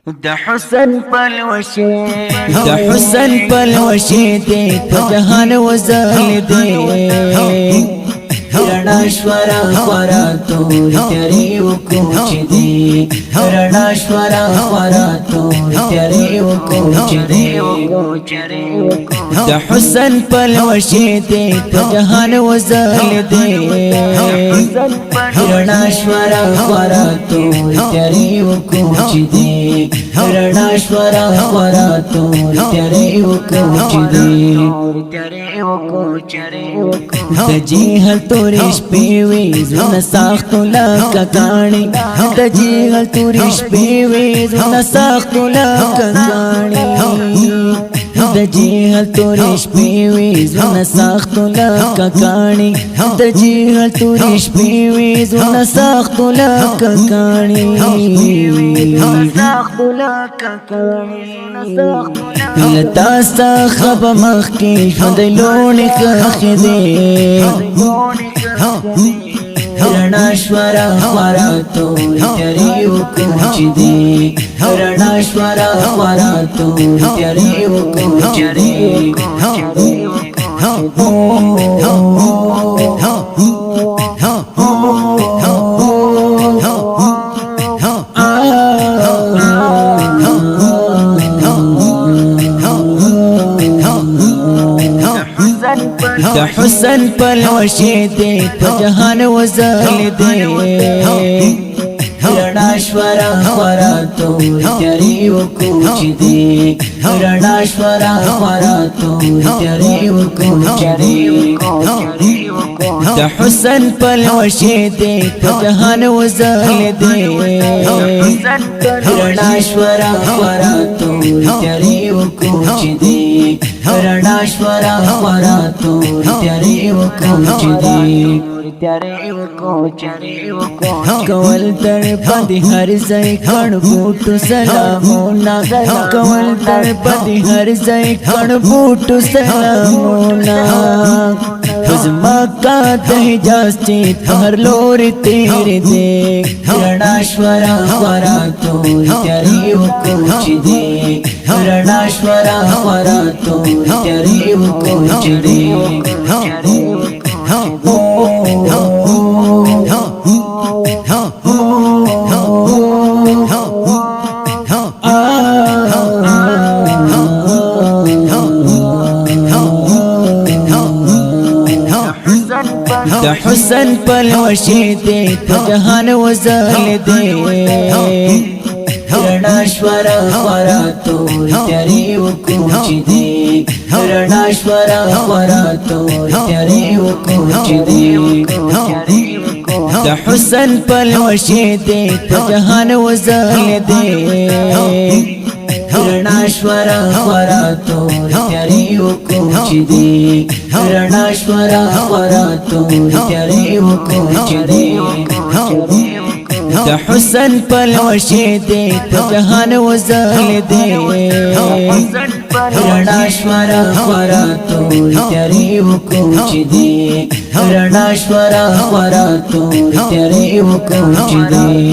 د حسن پلوشي دې په جهان وزل دې رڼا شورا خورا تور تیرې وکوچ دې رڼا شورا خورا تور تیرې وکوچ دې د حسن پلوشي دې په جهان وزل دې رڼا شورا خورا تور تیرې وکوچ دې رڼا شورا خورا تور تیرې وکوچ دې د جهل تورې شپې وې زونه ساختو لکه کاڼي د جهل تورې شپې وې زونه ساختو لکه کاڼي د جهل تورې شپې وې زونه ساختو لکه کاڼي د جهل تورې شپې وې زونه ساختو لکه کاڼي لتا څخه به مخکې ژوند لوڼې ښخې دي رڼا شورا خورا تور تیرې وکوچ دې رڼا شورا خورا تور تیرې وکوچ دې د حسن پلوشي دې په جهان وزل دې رڼا شورا خورا تور تیرې وکوچ دې رڼا شورا خورا تور تیرې وکوچ دې د حسن پلوشي دې په جهان وزل دې رڼا شورا خورا تور تیرې وکوچ دې رڼا شورا خورا تور تیرې وکوچ دې کول تر پدې هر ځای کڼ بوټو سلامونه کول تر پدې هر ځای کڼ بوټو سلامونه زما کا د حجاز چې هر لوري تیرې دې رڼا شورا خورا تور تیرې وکوچ دې رڼا شورا خورا تور تیرې وکوچ دې د حسن پلوشي دې په جهان وزل دې رڼا شورا خورا تور تیرې وکوچ دې رڼا شورا خورا تور تیرې وکوچ دې د حسن پلوشي دې په جهان وزل دې رڼا شورا خورا تور تیرې وکوچ دې رڼا شورا خورا تور تیرې وکوچ دې د حسن پلوشي دې په جهان وزل دې رڼا شورا خورا تور تیرې وکوچ دې رڼا شورا خورا تور تیرې وکوچ دې